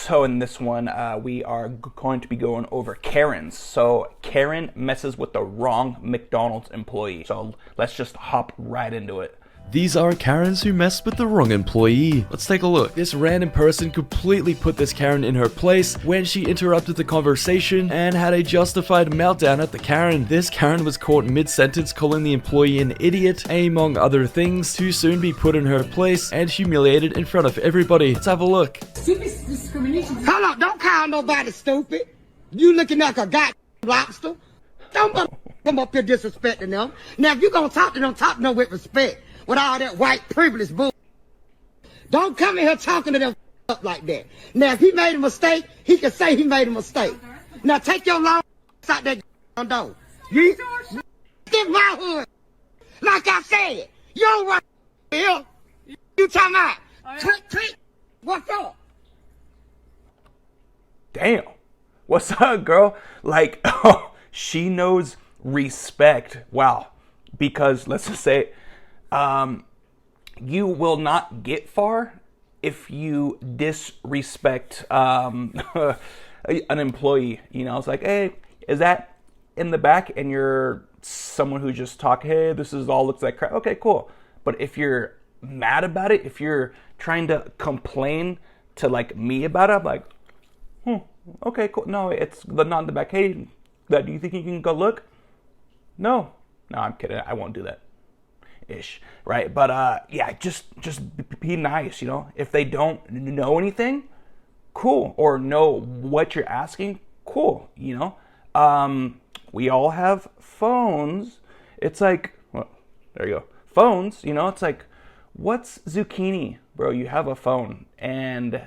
So in this one, we are going to be going over Karens. So Karen messes with the wrong McDonald's employee. So let's just hop right into it. These are Karens who messed with the wrong employee. Let's take a look. This random person completely put this Karen in her place when she interrupted the conversation and had a justified meltdown at the Karen. This Karen was caught mid-sentence calling the employee an idiot, among other things, to soon be put in her place and humiliated in front of everybody. Let's have a look. Stupid discrimination. Hold up, don't call nobody stupid. You looking like a goddamn lobster. Don't come up here disrespecting them. Now if you gonna talk to them with respect. With all that white privilege bull. Don't come in here talking to them up like that. Now, if he made a mistake, he can say he made a mistake. Now, take your long out that door. You in my hood. Like I said, you don't run here. You talking about. Click. What's up? Damn. What's up, girl? Like, oh, she knows respect. Wow. Because let's just say, you will not get far if you disrespect an employee. You know, it's like, hey, is that in the back? And you're someone who just talk, hey, this is all looks like crap. Okay, cool. But if you're mad about it, if you're trying to complain to like me about it, I'm like, okay, cool. No, it's not in the back. Hey, do you think you can go look? No, I'm kidding. I won't do that. Ish, right? But yeah, just be nice, you know. If they don't know anything, cool, or know what you're asking, cool, you know. We all have phones. It's like, well, there you go, phones. You know, it's like, what's zucchini, bro? You have a phone, and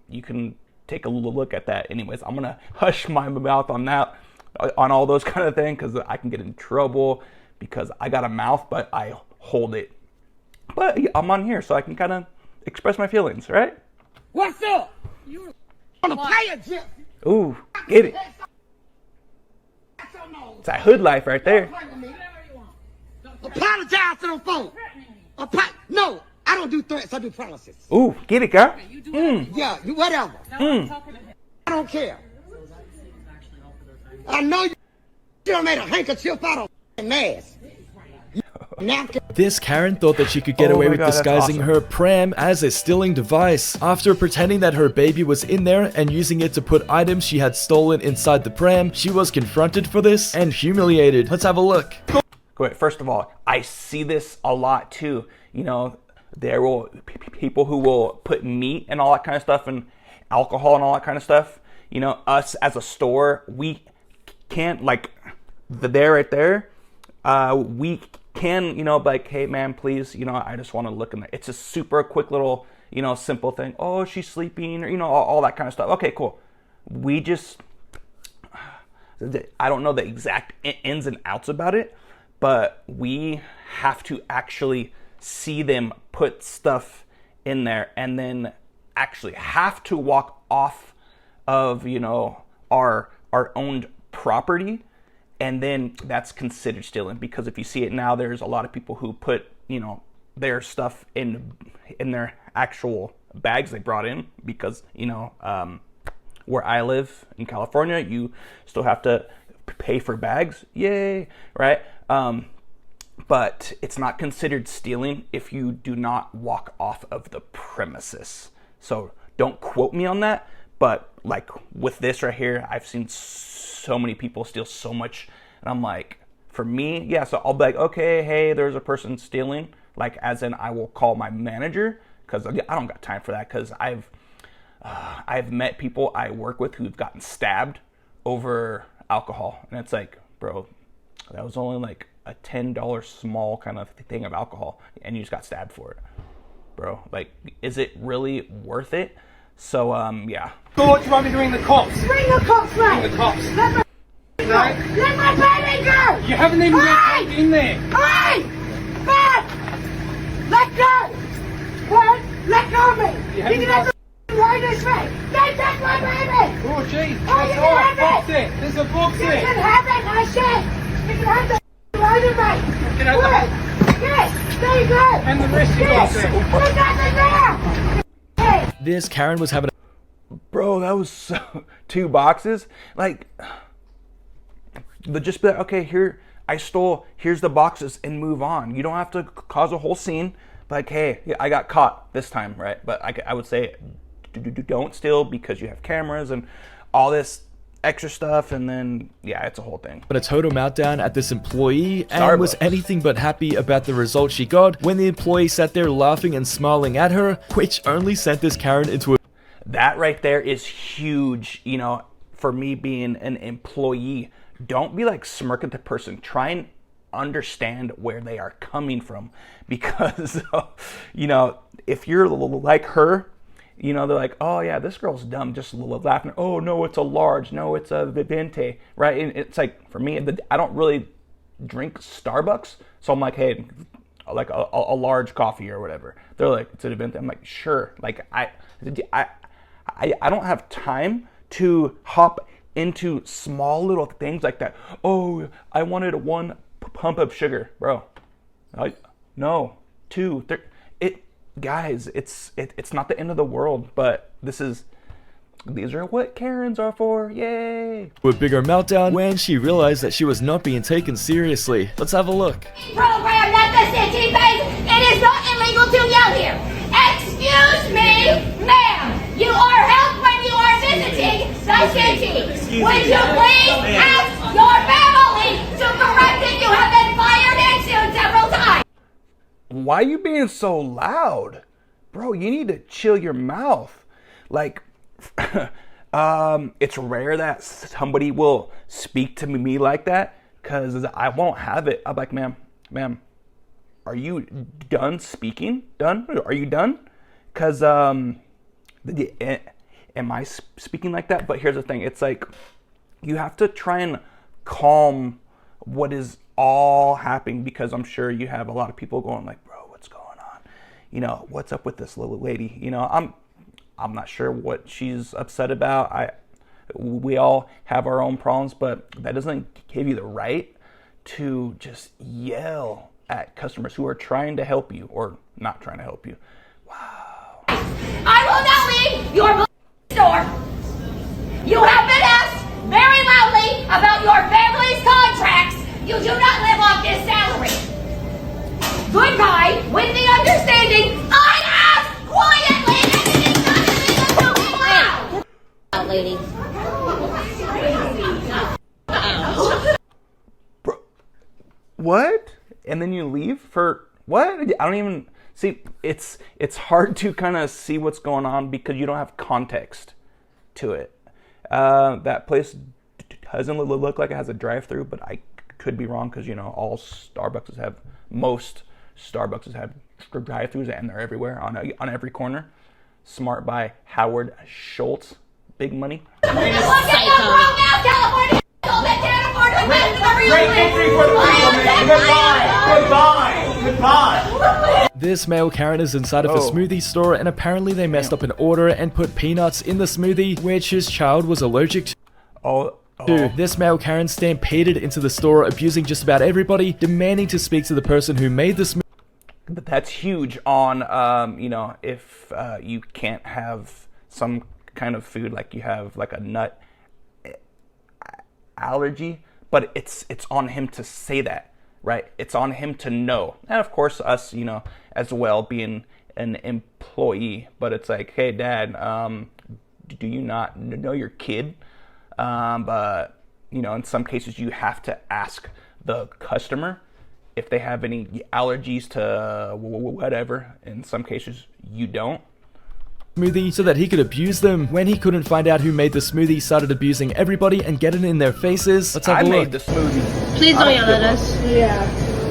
you can take a look at that. Anyways, I'm gonna hush my mouth on that, on all those kind of things, because I can get in trouble because I got a mouth, but I hold it. But I'm on here, so I can kind of express my feelings, right? What's up? You wanna play a gypsy? Ooh, get it. It's that hood life right there. Apologize to them folks. No, I don't do threats, I do promises. Ooh, get it, girl. Yeah, you whatever. I don't care. I know you done made a handkerchief out of a mask. This Karen thought that she could get away with disguising her pram as a stealing device. After pretending that her baby was in there and using it to put items she had stolen inside the pram, she was confronted for this and humiliated. Let's have a look. Wait, first of all, I see this a lot too. You know, there will people who will put meat and all that kind of stuff and alcohol and all that kind of stuff. You know, us as a store, we can't, like, there right there, we can, you know, like, hey man, please, you know, I just want to look in there. It's a super quick little, you know, simple thing. Oh, she's sleeping, or, you know, all that kind of stuff. Okay, cool. We just, I don't know the exact ins and outs about it, but we have to actually see them put stuff in there and then actually have to walk off of, you know, our owned property. And then that's considered stealing, because if you see it now, there's a lot of people who put, you know, their stuff in their actual bags they brought in, because, you know, where I live in California, you still have to pay for bags. Yay, right? But it's not considered stealing if you do not walk off of the premises. So don't quote me on that. But like with this right here, I've seen so many people steal so much, and I'm like, for me, yeah, so I'll be like, okay, hey, there's a person stealing, like, as in I will call my manager, because I don't got time for that, because I've met people I work with who've gotten stabbed over alcohol, and it's like, bro, that was only like a $10 small kind of thing of alcohol, and you just got stabbed for it, bro. Like, is it really worth it? So, yeah. So what do you want me to ring the cops? Bring the cops, right? Ring the cops. Let my baby go! You haven't even got baby in there. Hey! Man! Let go! What? Let go of me! You can have the right this way! They take my baby! Oh, gee. Oh, you can have box it! it. There's a box You it. can have it, I said! You can have the right of me! You can have the... Yes! There you go! And the rest you got Yes! there. There's nothing there! Hey! This Karen was having a... bro, that was so 2 boxes. Like, just be like, okay, here, I stole, here's the boxes, and move on. You don't have to cause a whole scene. Like, hey, I got caught this time, right? But I would say, don't steal because you have cameras and all this extra stuff, and then yeah, it's a whole thing. But a total meltdown at this employee, and was anything but happy about the result she got when the employee sat there laughing and smiling at her, which only sent this Karen into a... That right there is huge. You know, for me being an employee, don't be like smirk at the person. Try and understand where they are coming from, because you know, if you're like her, you know, they're like, oh yeah, this girl's dumb, just laughing. Oh no, it's a large. No, it's a venti, right? And it's like, for me, I don't really drink Starbucks, so I'm like, hey, like a large coffee or whatever. They're like, it's a venti. I'm like, sure. Like I don't have time to hop into small little things like that. Oh, I wanted 1 pump of sugar, bro. No, 2, 3. Guys, it's not the end of the world, but these are what Karens are for. Yay! A bigger meltdown when she realized that she was not being taken seriously. Let's have a look. Program that the city pays. It is not illegal to yell here. Excuse me, ma'am. You are helped when you are visiting the city. Would you please ask your family to correct it? You have been fired and sued several times. Why are you being so loud? Bro, you need to chill your mouth. Like, it's rare that somebody will speak to me like that, because I won't have it. I'm like, ma'am, are you done speaking? Done? Are you done? Because, am I speaking like that? But here's the thing. It's like, you have to try and calm what is all happening, because I'm sure you have a lot of people going like, bro, what's going on? You know, what's up with this little lady? You know, I'm not sure what she's upset about. We all have our own problems, but that doesn't give you the right to just yell at customers who are trying to help you or not trying to help you. Wow. I will not leave your store. You have been asked very loudly about your family's contracts. You do not live off this salary. Goodbye, with the understanding I ask quietly, and it is not illegal to be loud. Out, lady. Bro, what? And then you leave for what? I don't even see. It's hard to kind of see what's going on because you don't have context to it. That place doesn't look like it has a drive-through, but I could be wrong, because you know most Starbucks have drive-throughs, and they're everywhere on every corner. Smart by Howard Schultz, big money. Look at the broke out California that can't afford to live in the real Great victory for the people, man. Goodbye. This male Karen is inside of a smoothie store, and apparently they messed up an order and put peanuts in the smoothie, which his child was allergic to. This male Karen stampeded into the store, abusing just about everybody, demanding to speak to the person who made the smoothie. That's huge on, you know, if you can't have some kind of food, like you have like a nut allergy, but it's on him to say that, right? It's on him to know. And of course us, you know, as well, being an employee, but it's like, hey dad, do you not know your kid? But you know, in some cases you have to ask the customer if they have any allergies to whatever. In some cases you don't. Smoothie so that he could abuse them. When he couldn't find out who made the smoothie, he started abusing everybody and getting in their faces. Let's have a look. I made the smoothie. Please don't yell at us.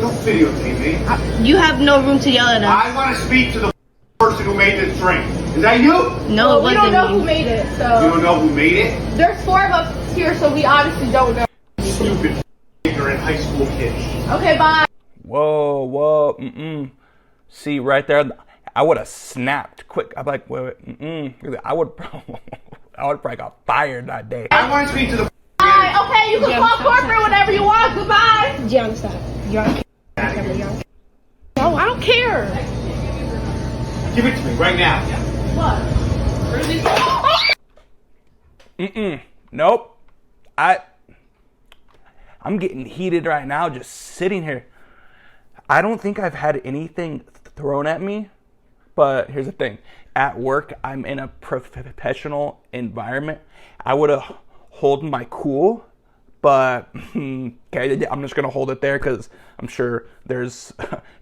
Don't videotape me. You have no room to yell at us. I want to speak to the person who made this drink. Is that you? No, we don't know who made it, so... You don't know who made it? There's 4 of us here, so we honestly don't know. Stupid ignorant high school kids. Okay, bye. Whoa. See, right there, I would have snapped quick. I'm like, wait. I would probably got fired that day. I want to speak to the Bye. Okay, you can call corporate whenever you want. Goodbye. John, stop. John. No, I don't care. Give it to me right now. What? Nope. I'm getting heated right now just sitting here. I don't think I've had anything thrown at me, but here's the thing. At work, I'm in a professional environment. I would have held my cool, but okay, I'm just gonna hold it there because I'm sure there's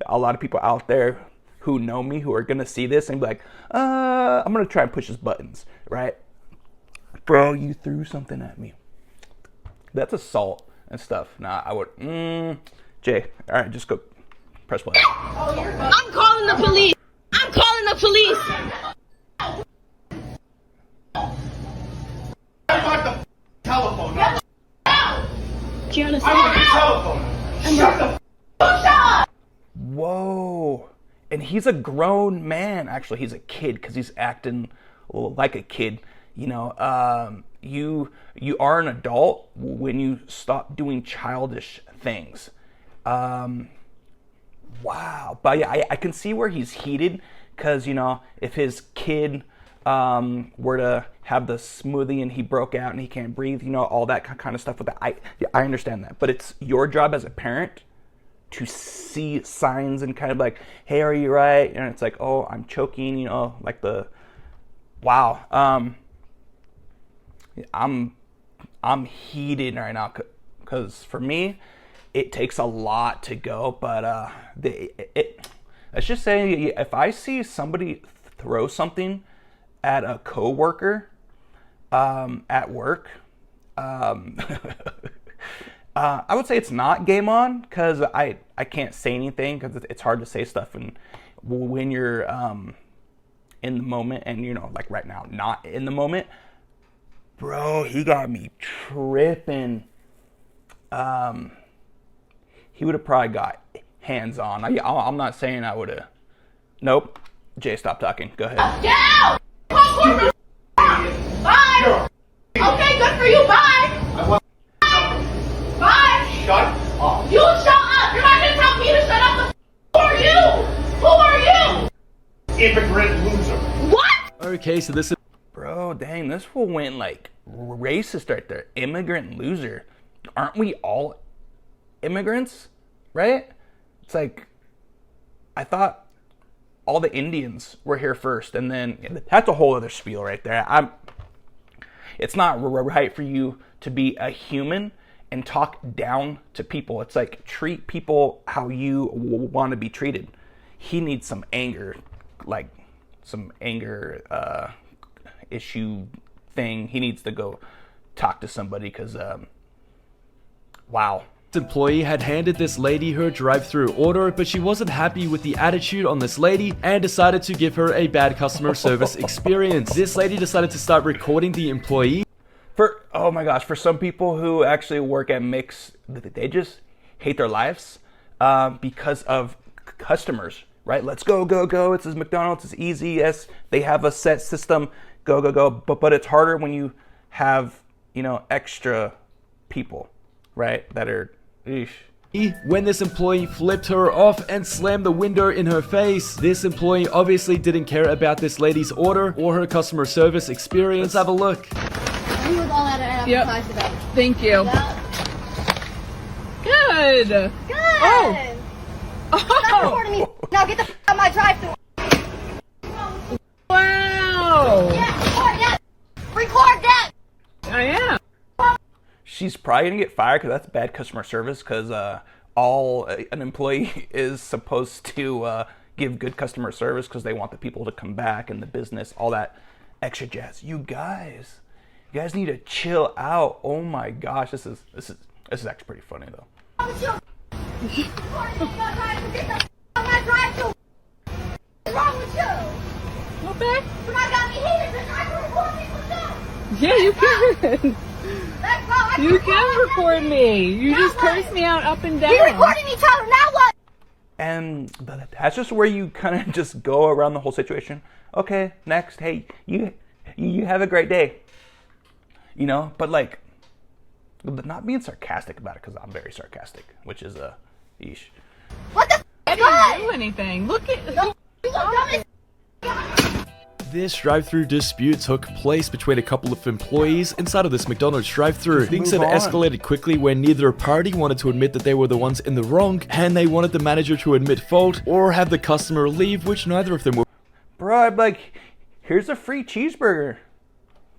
a lot of people out there who know me who are gonna see this and be like, I'm gonna try and push his buttons, right? Bro, you threw something at me. That's assault and stuff. Nah, I would. Jay, all right, just go press play. I'm calling the police. I'm calling the police. I want the telephone number. Do you I understand? want the telephone number. Shut the Whoa. And he's a grown man. Actually, he's a kid because he's acting like a kid. You know, you are an adult when you stop doing childish things. Wow. But yeah, I can see where he's heated because, you know, if his kid were to have the smoothie and he broke out and he can't breathe, you know, all that kind of stuff with that. I understand that. But it's your job as a parent to see signs and kind of like, hey, are you right? And it's like, oh, I'm choking, you know, like the, wow. I'm heated right now because for me, it takes a lot to go. But let's just say if I see somebody throw something at a coworker at work, I would say it's not game on because I can't say anything because it's hard to say stuff and when you're in the moment and, you know, like right now, not in the moment. Bro, he got me tripping. He would have probably got hands on. I'm not saying I would have. Nope. Jay, stop talking. Go ahead. Get out! Bye! Okay, good for you. Bye! Bye! Shut up. You shut up! You're not gonna tell me to shut up! Who are you? Who are you? Immigrant loser. What? Okay, so this is... Bro, dang, this fool went like racist right there. Immigrant loser. Aren't we all immigrants? Right? It's like, I thought all the Indians were here first, and then that's a whole other spiel right there. It's not right for you to be a human and talk down to people. It's like, treat people how you want to be treated. He needs some anger, like some anger issue thing. He needs to go talk to somebody because, wow. Employee had handed this lady her drive-through order, but she wasn't happy with the attitude on this lady and decided to give her a bad customer service experience. This lady decided to start recording the employee. Oh my gosh, for some people who actually work at Mix, they just hate their lives because of customers, right? Let's go, go, go. It's McDonald's, it's easy. Yes, they have a set system. Go, go, go. But it's harder when you have, you know, extra people, right? That are, eesh. When this employee flipped her off and slammed the window in her face. This employee obviously didn't care about this lady's order or her customer service experience. Let's have a look. He was all out of appetized about it. Thank you. Yep. Good. Good. Oh. Stop recording me. Now get the f out of my drive-thru. Wow. Yeah, record that. Record that. I am. She's probably gonna get fired because that's bad customer service. Because all an employee is supposed to give good customer service because they want the people to come back and the business, all that extra jazz. You guys need to chill out. Oh my gosh, this is actually pretty funny though. What's wrong with you? What's wrong with you? Okay. Somebody got me heated because I can record people too. Yeah, you can. Let's go. You can record me. You just curse me out up and down. We recording each other. Now what? And that's just where you kind of just go around the whole situation. Okay, next. Hey, you have a great day. You know, but like, not being sarcastic about it because I'm very sarcastic, which is yeesh. What the I didn't do anything. Look at. You look dumb as This drive-thru dispute took place between a couple of employees inside of this McDonald's drive-thru. Things had escalated quickly when neither party wanted to admit that they were the ones in the wrong, and they wanted the manager to admit fault or have the customer leave, which neither of them were. Bro, I'm like, here's a free cheeseburger.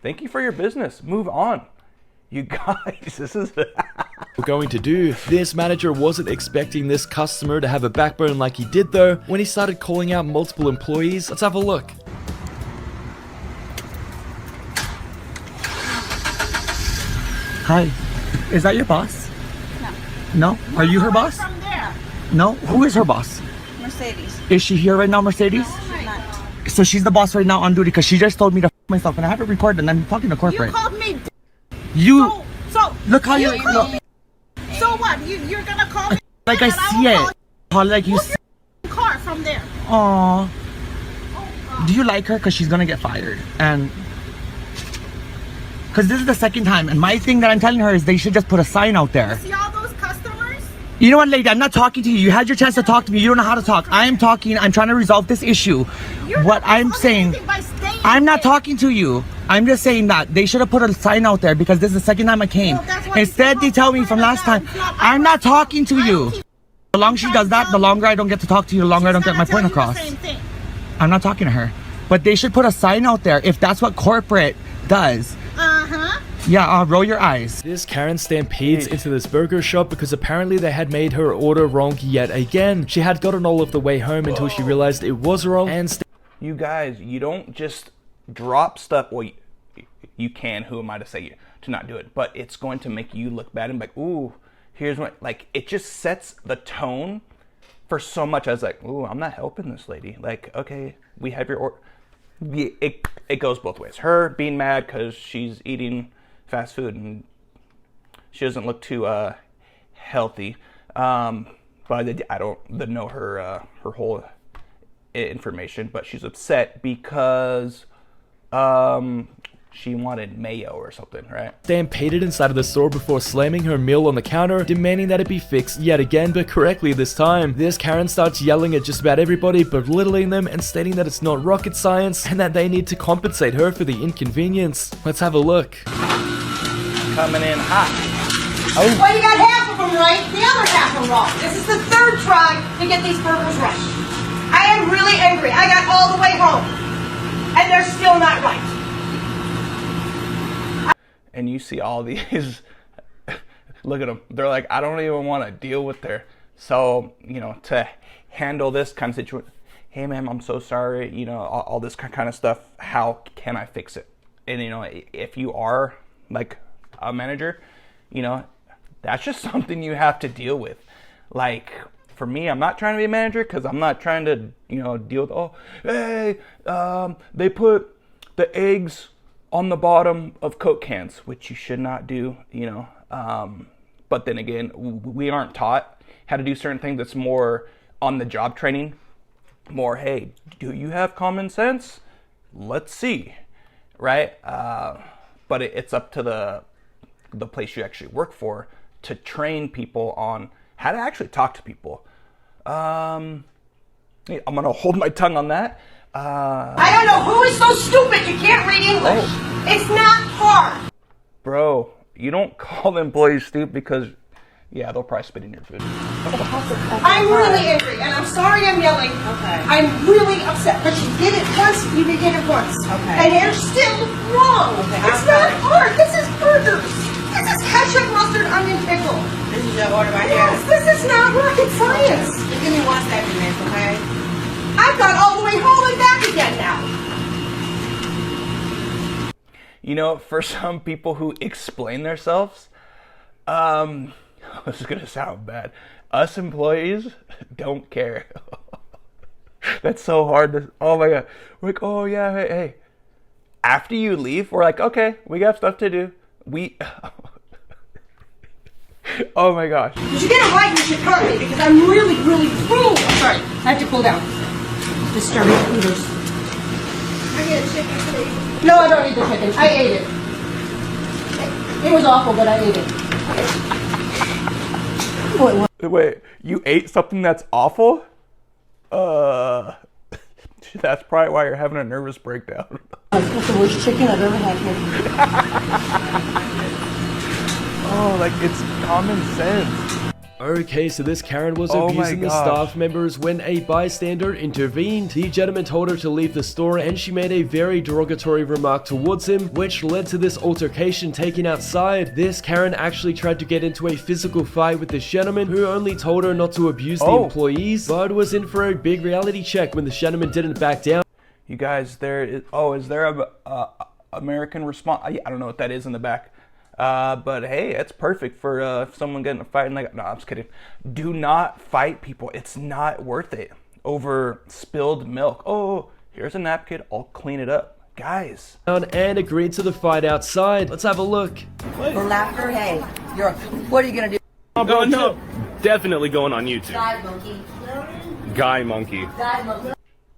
Thank you for your business. Move on. You guys, this is going to do. This manager wasn't expecting this customer to have a backbone like he did though. When he started calling out multiple employees, let's have a look. Hi, is that your boss? No. No? Are you her boss? From there. No? Who is her boss? Mercedes. Is she here right now, Mercedes? Not. So she's the boss right now on duty because she just told me to myself and I have it recorded and I'm talking to You corporate. called me. You So look how you called look. me. So what? You're gonna call me? Like I and see will it. call How like you. Move your car from there. Aww. Do you like her? Because she's gonna get fired. And because this is the second time. And my thing that I'm telling her is they should just put a sign out there. See all those customers? You know what, lady? I'm not talking to you. You had your chance to talk to me. You don't know how to talk. I am talking. I'm trying to resolve this issue. You're What not I'm resolving saying, anything by staying I'm not there. talking to you. I'm just saying that they should have put a sign out there because this is the second time I came. Well, that's why Instead, they tell me from last time, I'm not talking to you. The longer she does that, the longer I don't get to talk to you, the longer I don't get my point across. I'm not talking to her. But they should put a sign out there if that's what corporate does. Uh-huh. Yeah, roll your eyes. This Karen stampedes into this burger shop because apparently they had made her order wrong yet again. She had gotten all of the way home until she realized it was wrong and you guys, you don't just drop stuff. Well, you can. Who am I to say you to not do it? But it's going to make you look bad and be like, ooh, here's what. Like, it just sets the tone for so much. I was like, ooh, I'm not helping this lady. Like, okay, we have your order. It goes both ways. Her being mad because she's eating fast food and she doesn't look too healthy. But I don't know her whole information, but she's upset because she wanted mayo or something, right? stampeded inside of the store before slamming her meal on the counter, demanding that it be fixed yet again, but correctly this time. This Karen starts yelling at just about everybody, belittling them and stating that it's not rocket science and that they need to compensate her for the inconvenience. Let's have a look. Coming in hot. Well, you got half of them right, the other half are wrong. This is the third try to get these burgers right. I am really angry. I got all the way home, and they're still not right. And you see all these, look at them. They're like, I don't even want to deal with their, so, you know, to handle this kind of situation, hey ma'am, I'm so sorry, you know, all this kind of stuff, how can I fix it? And, you know, if you are like a manager, you know, that's just something you have to deal with. Like, for me, I'm not trying to be a manager because I'm not trying to, you know, deal with, oh, hey, they put the eggs on the bottom of Coke cans, which you should not do, you know. But then again, we aren't taught how to do certain things. That's more on the job training. More, hey, do you have common sense? Let's see, right? But it's up to the place you actually work for to train people on how to actually talk to people. I'm gonna hold my tongue on that. I don't know who is so stupid you can't read English. Oh. It's not hard. Bro, you don't call the employees stupid because, yeah, they'll probably spit in your food. I'm really angry, and I'm sorry I'm yelling. Okay. I'm really upset, but you did it once, you did it once. Okay. And you're still wrong. Okay, it's not hard. This is burgers. This is ketchup, mustard, onion, pickle. This is your order right here. Yes, this is not rocket science. Just give me 1 second, miss, okay? I've got all the way home and back again now. You know, for some people who explain themselves, this is gonna sound bad. Us employees don't care. That's so hard to, oh my god. We're like, oh yeah, hey. After you leave, we're like, okay, we got stuff to do. Oh my gosh. Did you get it right? You should hurt me because I'm really, really cruel. Sorry, I have to cool down. Disturbing eaters. I get a chicken, please. No, I don't eat the chicken. I ate it. It was awful, but I ate it. Wait, you ate something that's awful? That's probably why you're having a nervous breakdown. That's the worst chicken I've ever had here. Oh, like it's common sense. Okay, so this Karen was Oh my abusing the gosh. staff members when a bystander intervened. The gentleman told her to leave the store and she made a very derogatory remark towards him, which led to this altercation taken outside. This Karen actually tried to get into a physical fight with this gentleman who only told her not to abuse the employees, but was in for a big reality check when the gentleman didn't back down. You guys, is there a American response? I don't know what that is in the back. But hey, it's perfect for if someone getting a fight and like, no, I'm just kidding. Do not fight people. It's not worth it over spilled milk. Oh, here's a napkin. I'll clean it up. Guys. And agreed to the fight outside. Let's have a look. For laughter, hey, what are you gonna do? Oh, no. Definitely going on YouTube. Guy monkey. Guy monkey. Guy monkey.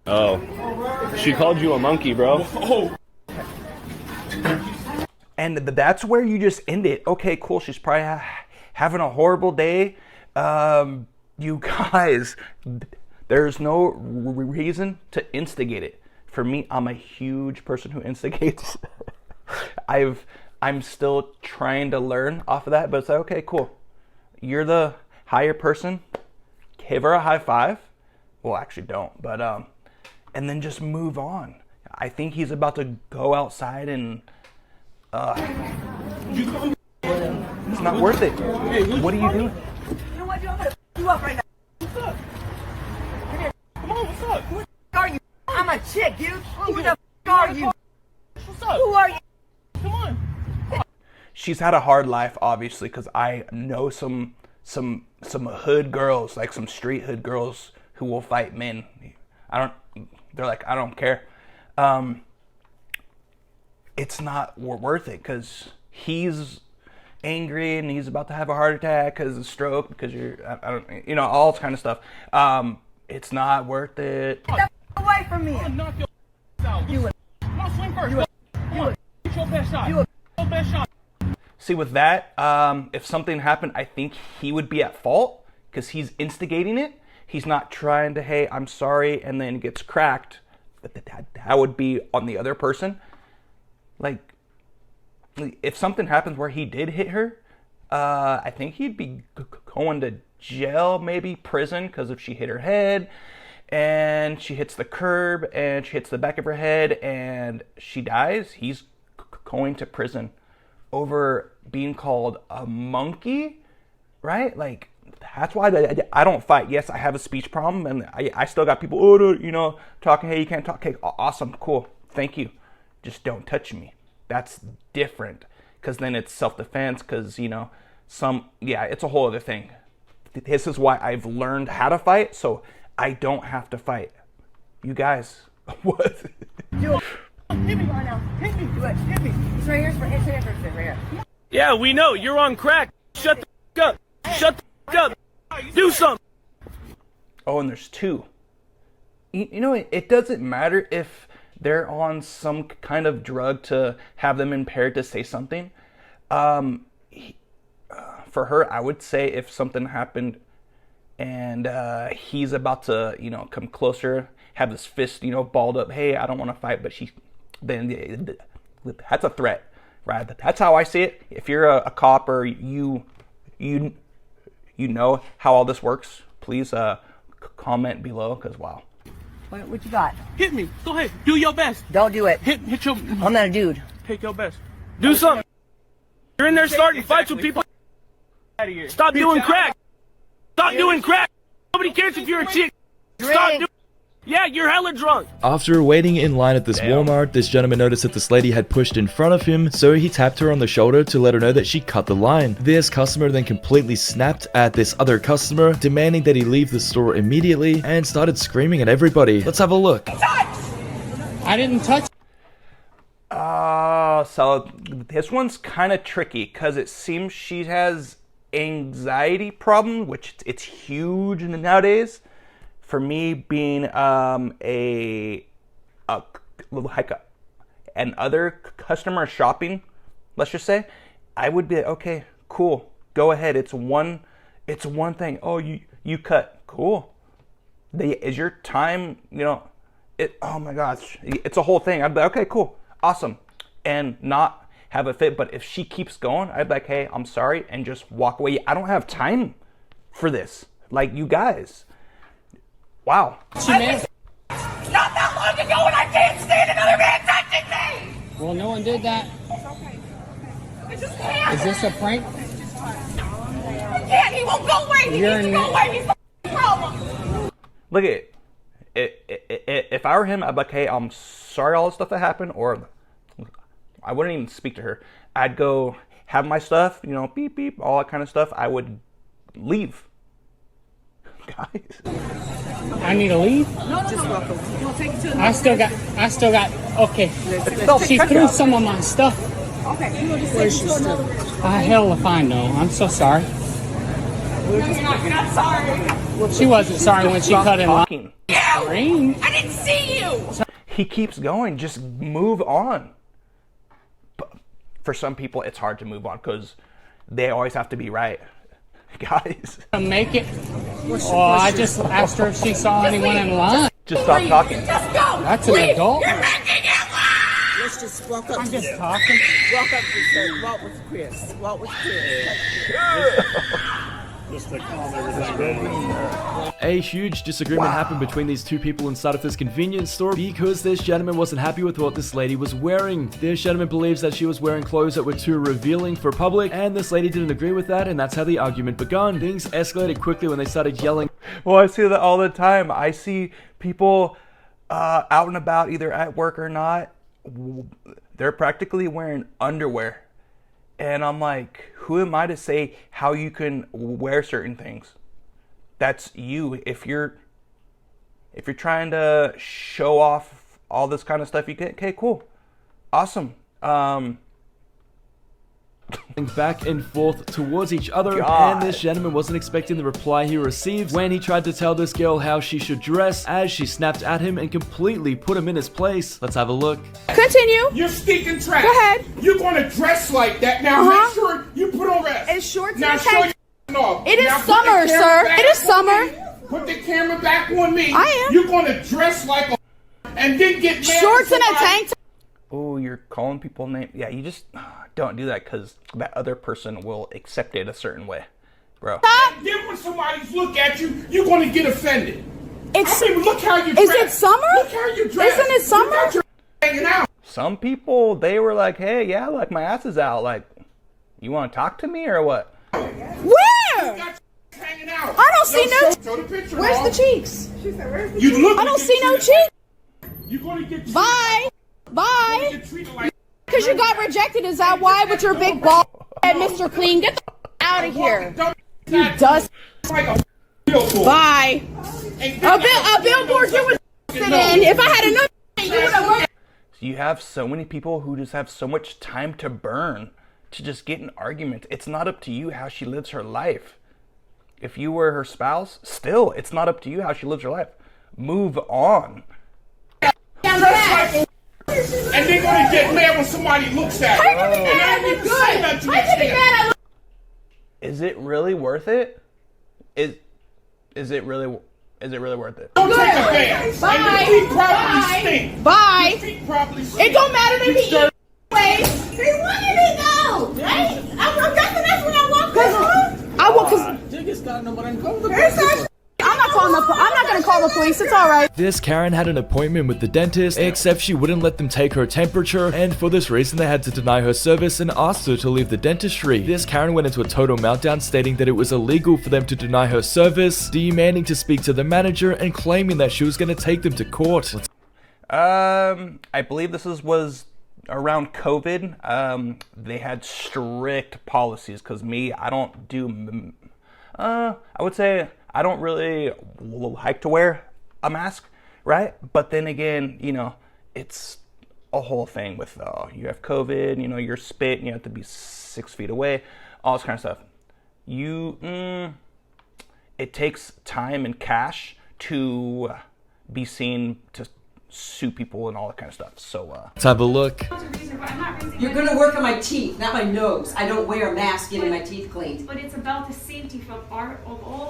Oh. She called you a monkey, bro. Oh. And that's where you just end it. Okay, cool. She's probably having a horrible day. You guys, there's no reason to instigate it. For me, I'm a huge person who instigates. I'm still trying to learn off of that, but it's like, okay, cool. You're the higher person. Give her a high five. Well, actually don't, but and then just move on. I think he's about to go outside and it's not worth it. What are you doing? You know what, dude? I'm gonna you up right now. What's up? Come on, what's up? Who are you? I'm a chick, dude. Who the are you? What's up? Who are you? Come on. She's had a hard life, obviously, because I know some hood girls, like some street hood girls, who will fight men. They're like, I don't care. It's not worth it because he's angry and he's about to have a heart attack because of stroke, because all kind of stuff. It's not worth it. Get the away from me. I'll knock your out. You Come on, swing first. Get your best shot. Your best shot. See, with that, if something happened, I think he would be at fault because he's instigating it. He's not trying to, hey, I'm sorry, and then gets cracked. That would be on the other person. Like, if something happens where he did hit her, I think he'd be going to jail, maybe prison, because if she hit her head and she hits the curb and she hits the back of her head and she dies, he's going to prison over being called a monkey, right? Like, that's why I don't fight. Yes, I have a speech problem, and I still got people, talking, hey, you can't talk. Okay, awesome, cool, thank you. Just don't touch me. That's different, because then it's self-defense, because, it's a whole other thing. This is why I've learned how to fight, so I don't have to fight. You guys, what? Do it. Hit me right now. Hit me. Do it. Hit me. It's right here. It's right here. Yeah, we know. You're on crack. Shut the up. Shut the up. Do something. Oh, and there's two. It doesn't matter if they're on some kind of drug to have them impaired to say something. For her, I would say if something happened and he's about to, come closer, have his fist, balled up, hey, I don't want to fight, but then that's a threat, right? That's how I see it. If you're a cop or you know how all this works, please comment below, because wow. What you got? Hit me. Go ahead. Do your best. Don't do it. Hit your... I'm not a dude. Take your best. Do something. You're in there starting fights with people. Stop doing crack. Stop doing crack. Nobody cares if you're a chick. Stop doing... Yeah, you're hella drunk. After waiting in line at this Walmart, this gentleman noticed that this lady had pushed in front of him, so he tapped her on the shoulder to let her know that she cut the line. This customer then completely snapped at this other customer, demanding that he leave the store immediately, and started screaming at everybody. Let's have a look. I didn't touch. So this one's kind of tricky because it seems she has anxiety problem, which it's huge nowadays. For me, being an other customer shopping, let's just say, I would be like, okay, cool, go ahead. It's one thing. Oh, you cut, cool. Is your time, oh my gosh, it's a whole thing. I'd be like, okay, cool, awesome, and not have a fit. But if she keeps going, I'd be like, hey, I'm sorry, and just walk away. I don't have time for this. Like, you guys, wow. Not that long ago, and I can't stand another man touching me. Well, no one did that. I just can't. Is this a prank? I can't. He won't go away. He needs to go away. He's the problem. Look at it. If I were him, I'd be like, hey, I'm sorry all the stuff that happened, or I wouldn't even speak to her. I'd go have my stuff, you know, beep, beep, all that kind of stuff. I would leave. Guys. I need to leave? No, just welcome. We'll take you to the I still got, okay. She threw some of my stuff. Okay, you will just take you to another one. Hell if I know. I'm so sorry. You're not sorry. She wasn't sorry when she cut in line. Talking. I didn't see you. He keeps going. Just move on. But for some people, it's hard to move on because they always have to be right. Guys. Make it. Oh, I just asked her if she saw anyone in line. Just stop talking. Just go. That's an adult. You're making it loud. Let's just walk up. I'm just talking. Walk up to Chris. Walk with Chris. Walk with Chris. A huge disagreement happened between these two people inside of this convenience store because this gentleman wasn't happy with what this lady was wearing. This gentleman believes that she was wearing clothes that were too revealing for public, and this lady didn't agree with that, and that's how the argument begun. Things escalated quickly when they started yelling. Well, I see that all the time. I see people out and about, either at work or not. They're practically wearing underwear. And I'm like, who am I to say how you can wear certain things? That's you. If you're trying to show off all this kind of stuff, you can, okay, cool, awesome. Back and forth towards each other, God. And this gentleman wasn't expecting the reply he received when he tried to tell this girl how she should dress, as she snapped at him and completely put him in his place. Let's have a look. Continue. You're stinking trash. Go ahead. You're gonna dress like that. Now make sure you put on rest. It's shorts now and a show tank. your off. It is Now put the summer, camera sir. back It is on summer. me. Put the camera back on me. I am. You're gonna dress like a and then get mad Shorts and a somebody. tank top. Oh, you're calling people names. Yeah, you just don't do that because that other person will accept it a certain way, bro. Then when somebody's look at you, you're gonna get offended. It's. I mean, look how you Is dress. it summer? Look how you dress. Isn't it summer? You got your hanging out. Some people, they were like, hey, yeah, like my ass is out. Like, you want to talk to me or what? Where? You got your hanging out. I don't see no. Show the picture. Where's off. the cheeks? You look. I don't see no cheeks. You're gonna get treated Bye. Bye. You're treated like. Because you got rejected. Is that why? With your big ball head, Mr. Clean, get the out of here. You dust. Like a billboard. Bye. A billboard you would sit in. If I had enough, you would have worked. You have so many people who just have so much time to burn to just get in arguments. It's not up to you how she lives her life. If you were her spouse, still, it's not up to you how she lives her life. Move on. And they're gonna get mad when somebody looks at I it. can be mad. I look good. I can be mad. I look. Is it really worth it? Is it really worth it? Don't take a bath. Bye. And your feet probably stink. Bye. Your feet probably stink. It don't matter to me. Hey, where did he go? Right? I'm guessing that's when I walk home. I walk because I'm not gonna call the police. It's all right. This Karen had an appointment with the dentist, except she wouldn't let them take her temperature, and for this reason they had to deny her service and asked her to leave the dentistry. This Karen went into a total meltdown, stating that it was illegal for them to deny her service, demanding to speak to the manager and claiming that she was going to take them to court. I believe this was around COVID. They had strict policies because I don't do. I would say I don't really like to wear a mask, right? But then again, it's a whole thing with you have COVID, you're spit, and you have to be 6 feet away, all this kind of stuff. It takes time and cash to be seen to sue people and all that kind of stuff. So let's have a look. You're gonna work on my teeth, not my nose. I don't wear a mask getting my teeth cleaned. But it's about the safety of all of our.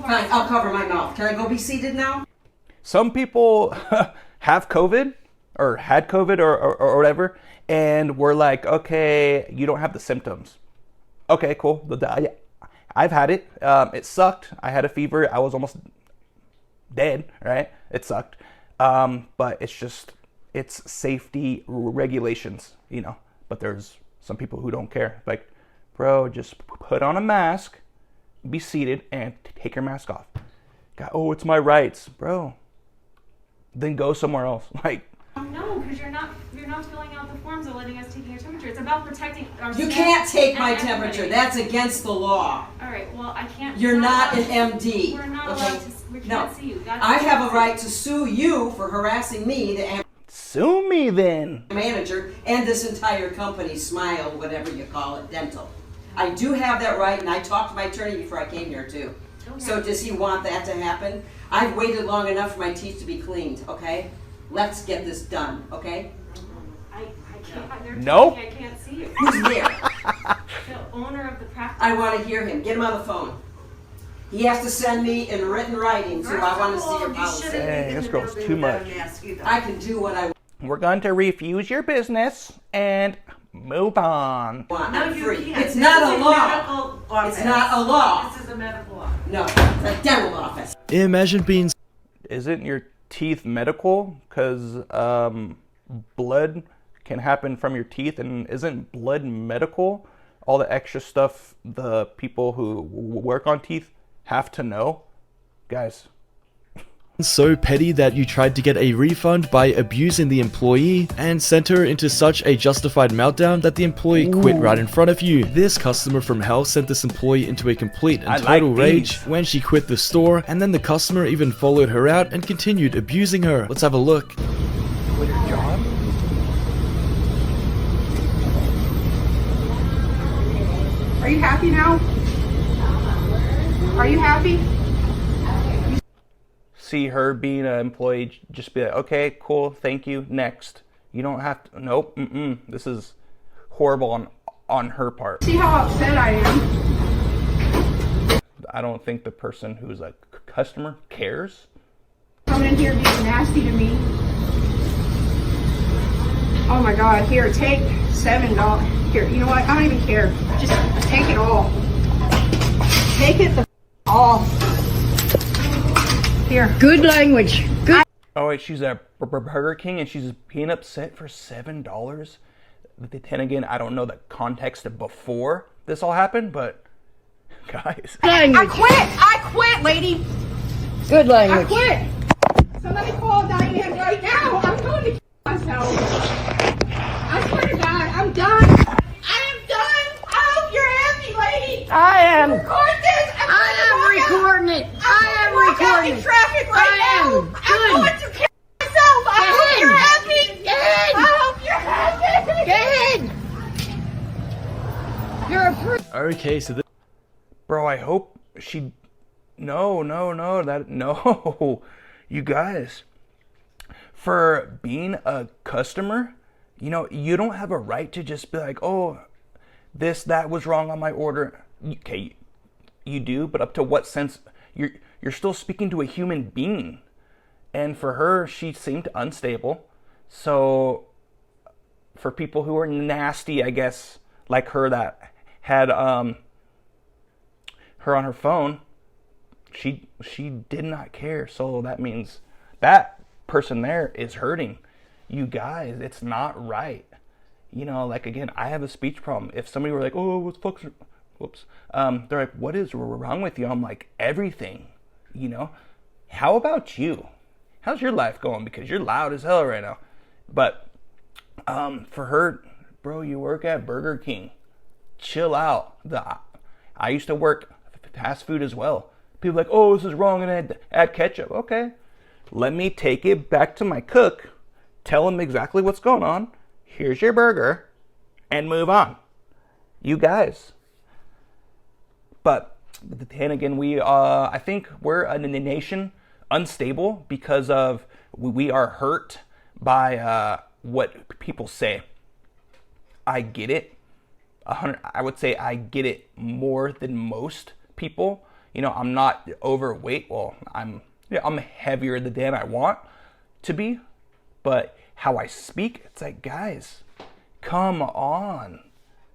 Fine, I'll cover my mouth. Can I go be seated now? Some people have COVID or had COVID or whatever, and we're like, okay, you don't have the symptoms. Okay, cool. I've had it. It sucked. I had a fever. I was almost dead, right? It sucked. But it's safety regulations, you know. But there's some people who don't care. Like, bro, just put on a mask, be seated, and take your mask off. God, oh, it's my rights, bro. Then go somewhere else. Like, no, because you're not filling out the forms or letting us take your temperature. It's about protecting our You staff can't take and my everybody. temperature. That's against the law. All right. Well, I can't. You're not an MD. We're not okay? allowed to. We No. can't see you. That's I have a right to sue you for harassing me, the sue me then. manager, and this entire company, Smile, whatever you call it, dental. I do have that right, and I talked to my attorney before I came here too. Okay. So does he want that to happen? I've waited long enough for my teeth to be cleaned, okay? Let's get this done, okay? I can't. They're Nope. telling me I can't see you. Who's there? The owner of the practice. I want to hear him. Get him on the phone. He has to send me in written writing, so I want to see your policy. Hey, this girl's too much. I can do what I want. We're going to refuse your business and move on. I'm free. It's not a law. It's not a law. This is a medical law. No, it's a dental office. Imagine being Isn't your teeth medical? Because blood can happen from your teeth, and isn't blood medical? All the extra stuff the people who work on teeth have to know. Guys, so petty that you tried to get a refund by abusing the employee and sent her into such a justified meltdown that the employee quit right in front of you. This customer from hell sent this employee into a complete and total rage when she quit the store, and then the customer even followed her out and continued abusing her. Let's have a look. quit her job? Are you happy now? Are you happy? See her being an employee, just be like, okay, cool, thank you, next. You don't have to, nope, this is horrible on her part. See how upset I am? I don't think the person who's a customer cares. Coming in here being nasty to me. Oh my God, here, take $7. Here, you know what, I don't even care. Just take it all. Take it the off. Here. Good language. Good. Oh wait, she's at Burger King and she's being upset for $7. But then again, I don't know the context of before this all happened, but guys. I quit, lady. Good language. I quit. Somebody call Diane right now. I'm going to kill myself. I swear to God, I'm done. I am done. I hope you're happy, lady. I am. Record this. I am recording it. I am recording in traffic right now. I'm going to kill myself. I hope you're happy. Go ahead. I hope you're happy. Go ahead. You're a freak. Okay, so this Bro, I hope she... No. You guys. For being a customer, you know, you don't have a right to just be like, oh, that was wrong on my order. Okay, you do, but up to what sense? You're still speaking to a human being. And for her, she seemed unstable. So for people who are nasty, I guess, like her that had her on her phone, she did not care. So that means that person there is hurting. You guys, it's not right. You know, like, again, I have a speech problem. If somebody were like, oh, what's fuck's... Whoops. They're like, what is wrong with you? I'm like, everything. You know? How about you? How's your life going? Because you're loud as hell right now. But for her, bro, you work at Burger King. Chill out. I used to work fast food as well. People are like, oh, this is wrong, and add ketchup. Okay. Let me take it back to my cook. Tell him exactly what's going on. Here's your burger. And move on. You guys. But then again, I think we're a nation unstable because of we are hurt by what people say. I get it. I would say I get it more than most people. You know, I'm not overweight. Well, I'm heavier than I want to be. But how I speak, it's like, guys, come on,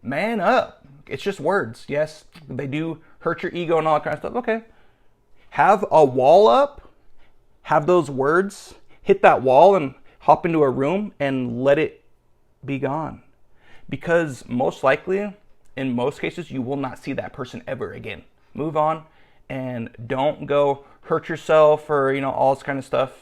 man up. It's just words. Yes, they do hurt your ego and all that kind of stuff. Okay. Have a wall up, have those words hit that wall and hop into a room and let it be gone. Because most likely, in most cases, you will not see that person ever again. Move on and don't go hurt yourself or, all this kind of stuff.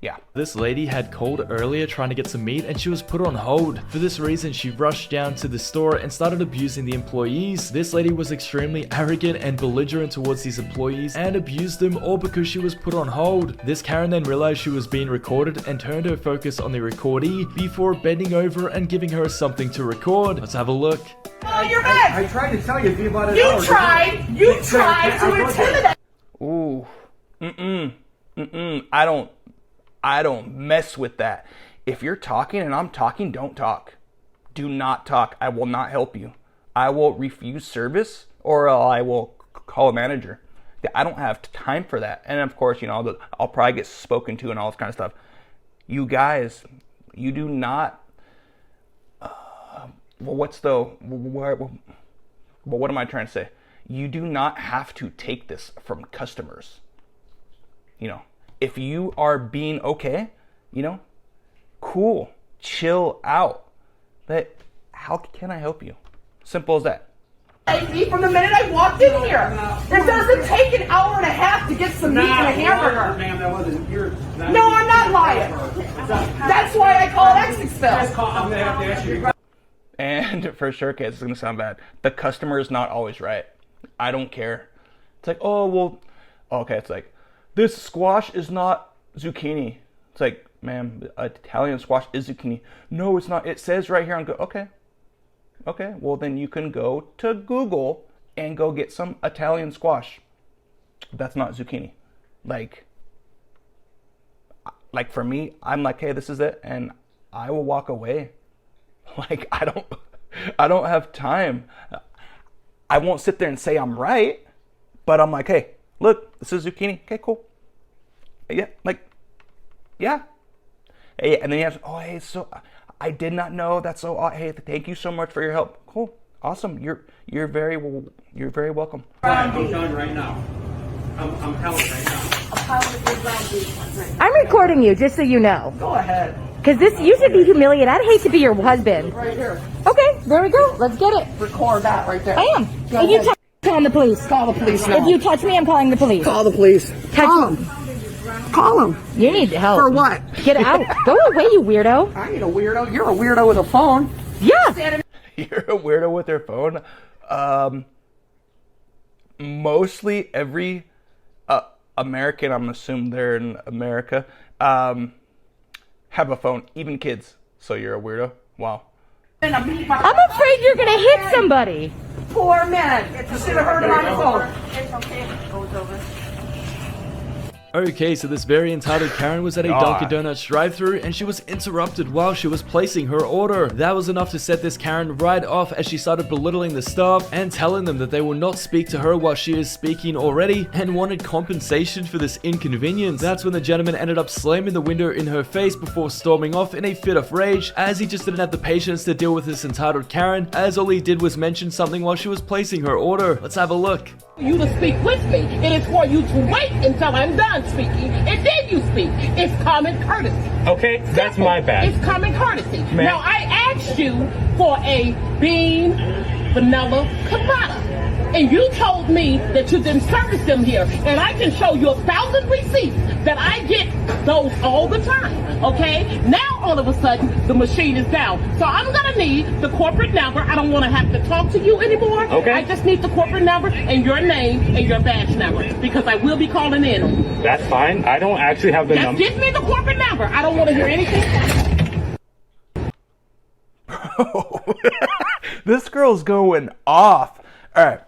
Yeah. This lady had called earlier trying to get some meat and she was put on hold. For this reason, she rushed down to the store and started abusing the employees. This lady was extremely arrogant and belligerent towards these employees and abused them all because she was put on hold. This Karen then realized she was being recorded and turned her focus on the recordee before bending over and giving her something to record. Let's have a look. Oh, you're back. I tried to tell you if you about it. You tried to intimidate. Ooh. I don't mess with that. If you're talking and I'm talking, don't talk. Do not talk. I will not help you. I will refuse service or I will call a manager. I don't have time for that. And of course, I'll probably get spoken to and all this kind of stuff. You guys, you do not. What am I trying to say? You do not have to take this from customers. If you are being okay, cool, chill out. But how can I help you? Simple as that. From the minute I walked in here, it doesn't take an hour and a half to get some meat and a hamburger. Ma'am, that wasn't your. No, I'm not lying. That's why I call it Exit. I'm gonna have to ask you. And for sure, kids, it's gonna sound bad. The customer is not always right. I don't care. It's like, oh well, okay. It's like, this squash is not zucchini. It's like, ma'am, Italian squash is zucchini. No, it's not. It says right here on Go. Okay, well then you can go to Google and go get some Italian squash. That's not zucchini. Like for me, I'm like, hey, this is it, and I will walk away. Like I don't have time. I won't sit there and say I'm right, but I'm like, hey, look, this is zucchini. Okay, cool. Yeah, yeah. Hey, and then you have, oh, hey, so I did not know. That's so. Hey, thank you so much for your help. Cool, awesome. You're very welcome. I'm done right now. I'm helping right now. I'm recording you, just so you know. Go ahead. Because you should be humiliated. I'd hate to be your husband. Right here. Okay, there we go. Let's get it. Record that right there. I am. If you touch me, I'm calling the police. Call the police now. If you touch me, I'm calling the police. Call the police. Call him. Call him. You need help. For what? Get out. Go away, you weirdo. I ain't a weirdo. You're a weirdo with a phone. Yeah. You're a weirdo with their phone. Mostly every American, I'm assuming they're in America, have a phone, even kids. So you're a weirdo? Wow. I'm afraid you're going to hit somebody. Poor man. You should have heard him on the phone. It's okay. It goes over. Okay, so this very entitled Karen was at a Dunkin' Donuts drive-thru and she was interrupted while she was placing her order. That was enough to set this Karen right off as she started belittling the staff and telling them that they will not speak to her while she is speaking already and wanted compensation for this inconvenience. That's when the gentleman ended up slamming the window in her face before storming off in a fit of rage, as he just didn't have the patience to deal with this entitled Karen, as all he did was mention something while she was placing her order. Let's have a look. You to speak with me. It is for you to wait until I'm done speaking, and then you speak. It's common courtesy. Okay, that's my bad. It's common courtesy. Now, I asked you for a bean vanilla colada, and you told me that you didn't service them here, and I can show you 1,000 receipts that I get those all the time, okay? Now, all of a sudden, the machine is down. So I'm gonna need the corporate number. I don't wanna have to talk to you anymore. Okay. I just need the corporate number and your name and your badge number, because I will be calling in on you. That's fine. I don't actually have the number. Just give me the corporate number. I don't wanna hear anything. This girl's going off. All right.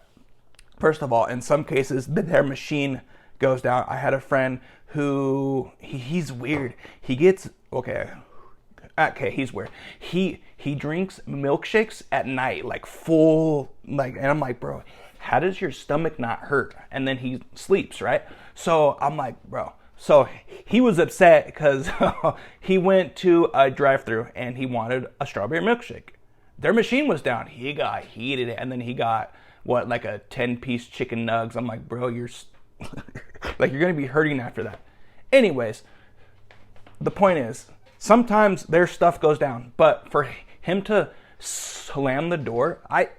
First of all, in some cases, their machine goes down. I had a friend who he's weird. He gets okay, he's weird. He drinks milkshakes at night, like full, like, and I'm like, bro, how does your stomach not hurt? And then he sleeps, right? So I'm like, bro, So he was upset because he went to a drive-thru and he wanted a strawberry milkshake. Their machine was down. He got heated, and then he got like a 10-piece chicken nugs. I'm like, bro, you're like, you're gonna be hurting after that. Anyways, the point is, sometimes their stuff goes down, but for him to slam the door, I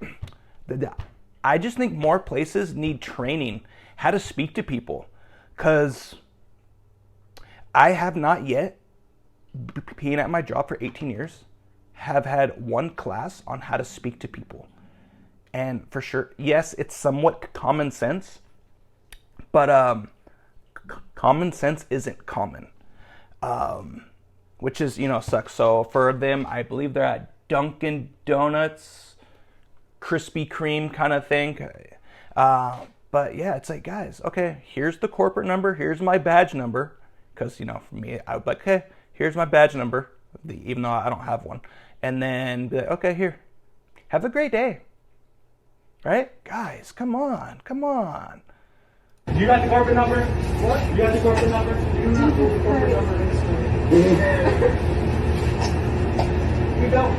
just think more places need training how to speak to people, because I have not yet, being at my job for 18 years, have had one class on how to speak to people. And for sure, yes, it's somewhat common sense, but common sense isn't common, which is, sucks. So for them, I believe they're at Dunkin' Donuts, Krispy Kreme kind of thing. But yeah, it's like, guys, okay, here's the corporate number, here's my badge number. Because, for me, I would be like, okay, here's my badge number, even though I don't have one. And then be like, okay, here, have a great day. Right? Guys, come on. You got the corporate number? What? You got the corporate number? You don't have the corporate number in store. You don't?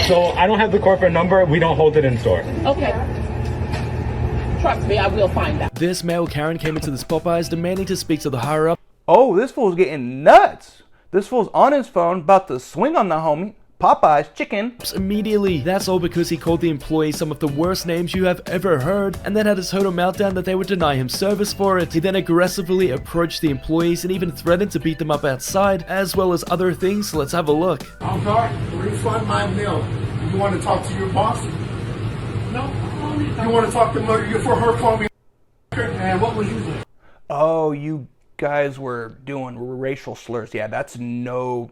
So I don't have the corporate number. We don't hold it in store. Okay. Trust me, I will find that. This male Karen came into this Popeyes demanding to speak to the higher up. Oh, this fool's getting nuts. This fool's on his phone about to swing on the homie. Popeyes chicken. Immediately. That's all because he called the employee some of the worst names you have ever heard, and then had a total meltdown that they would deny him service for it. He then aggressively approached the employees and even threatened to beat them up outside, as well as other things. So let's have a look. I'm sorry, refund my meal. You want to talk to your boss? No. You want to talk to her for her calling me? And what was you doing? Oh, you guys were doing racial slurs. Yeah, that's no.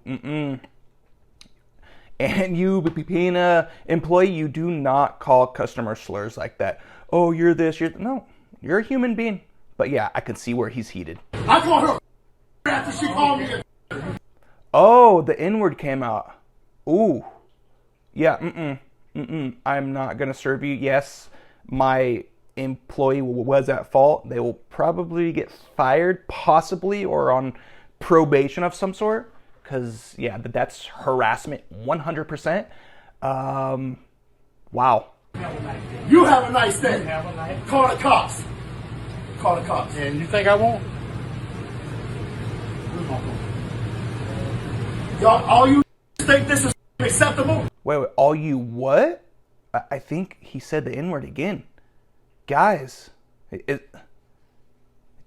And you, being an employee, you do not call customers slurs like that. Oh, you're this, no, you're a human being. But yeah, I can see where he's heated. I called her after she called me. Oh, the N-word came out. Ooh, yeah, I'm not gonna serve you. Yes, my employee was at fault. They will probably get fired, possibly, or on probation of some sort. Because, yeah, that's harassment 100%. Wow. You have a nice day. Call the cops. Call the cops. And you think I won't? Y'all, all you think this is acceptable? Wait, all you what? I think he said the N-word again. Guys,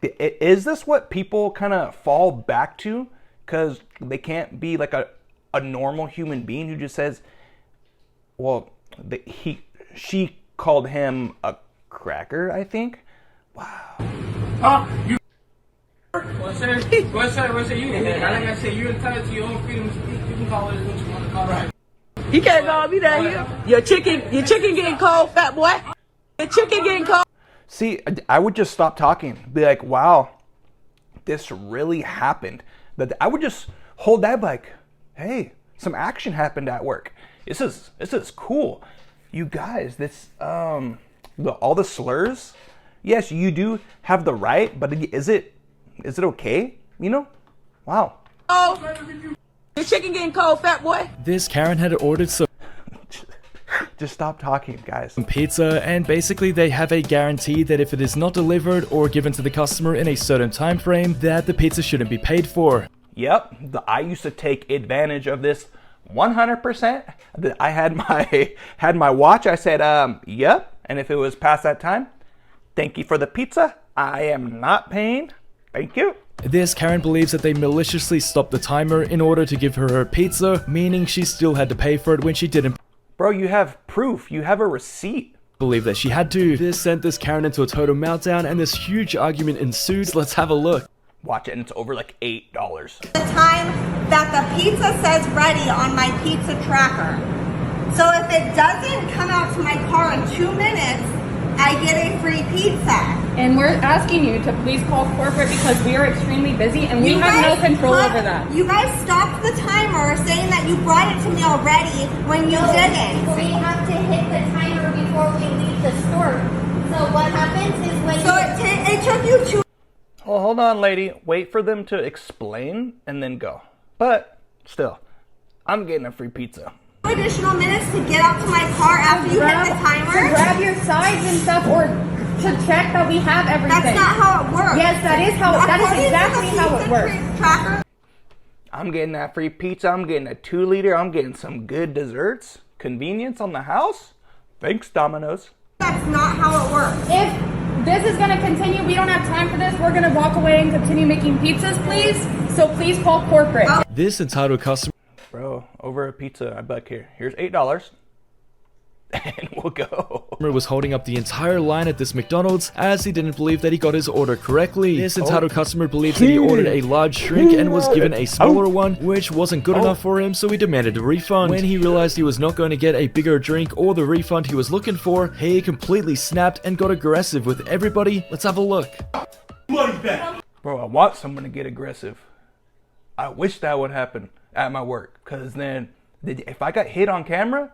is this what people kind of fall back to? Because they can't be like a normal human being who just says, well, she called him a cracker, I think. Wow. You well, sir, you like I said, you're entitled to your own freedom to speak. You can call it what you want to call it. You can't call me that here. Your chicken getting cold, fat boy. Your chicken getting cold. See, I would just stop talking. Be like, wow, this really happened. That I would just hold that like, hey, some action happened at work. This is cool. You guys, this all the slurs. Yes, you do have the right, but is it okay? Wow. Oh, your chicken getting cold, fat boy. This Karen had ordered some just stop talking, guys. Pizza, and basically they have a guarantee that if it is not delivered or given to the customer in a certain time frame, that the pizza shouldn't be paid for. Yep, I used to take advantage of this 100%. I had my watch. I said, yep, and if it was past that time, thank you for the pizza. I am not paying. Thank you. This Karen believes that they maliciously stopped the timer in order to give her pizza, meaning she still had to pay for it when she didn't. Bro, you have proof. You have a receipt. Believe that she had to. This sent this Karen into a total meltdown, and this huge argument ensued. So let's have a look. Watch it, and it's over like $8. The time that the pizza says ready on my pizza tracker. So if it doesn't come out to my car in 2 minutes, I get a free pizza. And we're asking you to please call corporate because we are extremely busy and we have no control over that. You guys stopped the timer saying that you brought it to me already when you didn't. We have to hit the timer before we leave the store. So what happens is when it took you 2. Oh, hold on, lady. Wait for them to explain and then go. But still, I'm getting a free pizza. Additional minutes to get up to my car after you hit the timer. To grab your sides and stuff, or to check that we have everything. That's not how it works. Yes, that is exactly how it works. Tracker. I'm getting that free pizza. I'm getting a 2-liter. I'm getting some good desserts. Convenience on the house. Thanks, Domino's. That's not how it works. If this is going to continue, we don't have time for this. We're going to walk away and continue making pizzas, please. So please call corporate. This entitled customer Bro, over a pizza, I bet here's $8. And we'll go. was holding up the entire line at this McDonald's as he didn't believe that he got his order correctly. This entitled customer believes that he ordered a large drink and was given a smaller one, which wasn't good enough for him, so he demanded a refund. When he realized he was not going to get a bigger drink or the refund he was looking for, he completely snapped and got aggressive with everybody. Let's have a look. Money back. Bro, I want someone to get aggressive. I wish that would happen at my work, because then if I got hit on camera,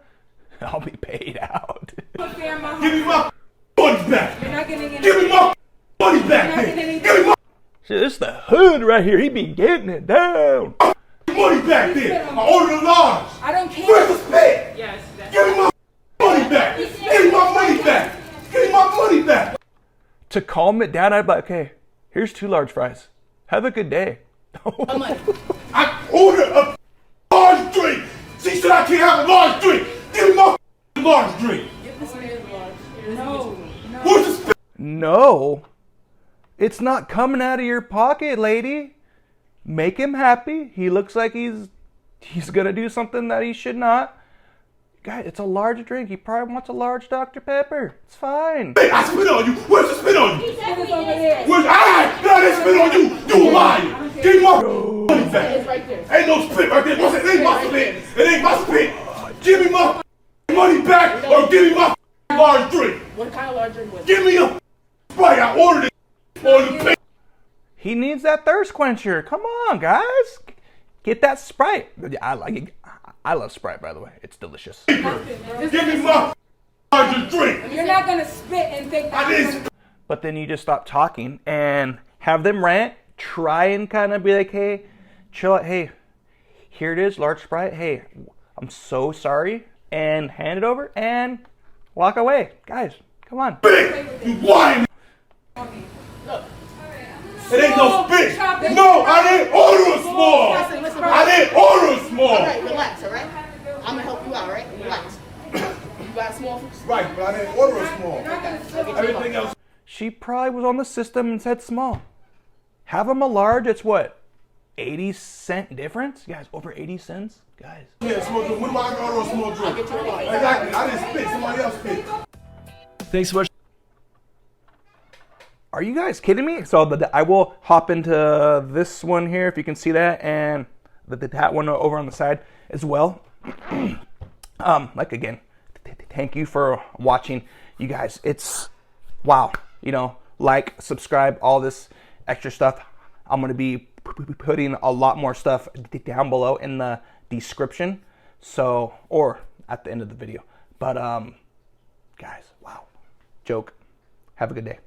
I'll be paid out. Give me my money back. You're not getting any. Give me my money back. Give me my Shit, this is the hood right here. He be getting it down. money back then. I ordered a large. I don't care. Where's the spit? Yes. Give me my money back. Give me my money back. Give me my money back. To calm it down, I'd be like, okay, here's 2 large fries. Have a good day. I ordered a large drink. She said I can't have a large drink. Give me my large drink. Give this man the large. No. Where's the spit? No, it's not coming out of your pocket, lady. Make him happy. He looks like he's gonna do something that he should not. Guy, it's a large drink. He probably wants a large Dr. Pepper. It's fine. Hey, I spit on you. Where's the spit on you? He said it's over there. Where's I didn't spit on you. You a liar. Give me my money back. It's right there. Ain't no spit right there. What's it? It ain't my spit. It ain't my spit. Give me my money back or give me my large drink. What kind of large drink was it? Give me a Sprite. I ordered it on the pay. He needs that thirst quencher. Come on, guys. Get that Sprite. I like it. I love Sprite, by the way. It's delicious. Give me my larger drink. You're not going to spit and think that. I didn't. But then you just stop talking and have them rant. Try and kind of be like, hey, chill out. Hey, here it is, large Sprite. Hey, I'm so sorry. And hand it over and walk away. Guys, come on. You lying. It ain't no spit. No, I didn't order a small. I didn't order a small. Alright, relax, alright? I'm going to help you out, alright? Relax. You got a small? Right, but I didn't order a small. Everything else. She probably was on the system and said small. Have them a large. It's what? 80-cent difference? Guys, over 80 cents? Guys. Yeah, small drink. When do I order a small drink? Exactly. I didn't spit. Somebody else spit. Thanks so much. Are you guys kidding me? So I will hop into this one here, if you can see that, and that one over on the side as well. Like again, thank you for watching, you guys. It's wow. You know, like, subscribe, all this extra stuff. I'm gonna be putting a lot more stuff down below in the description, so, or at the end of the video. But guys, wow, joke. Have a good day.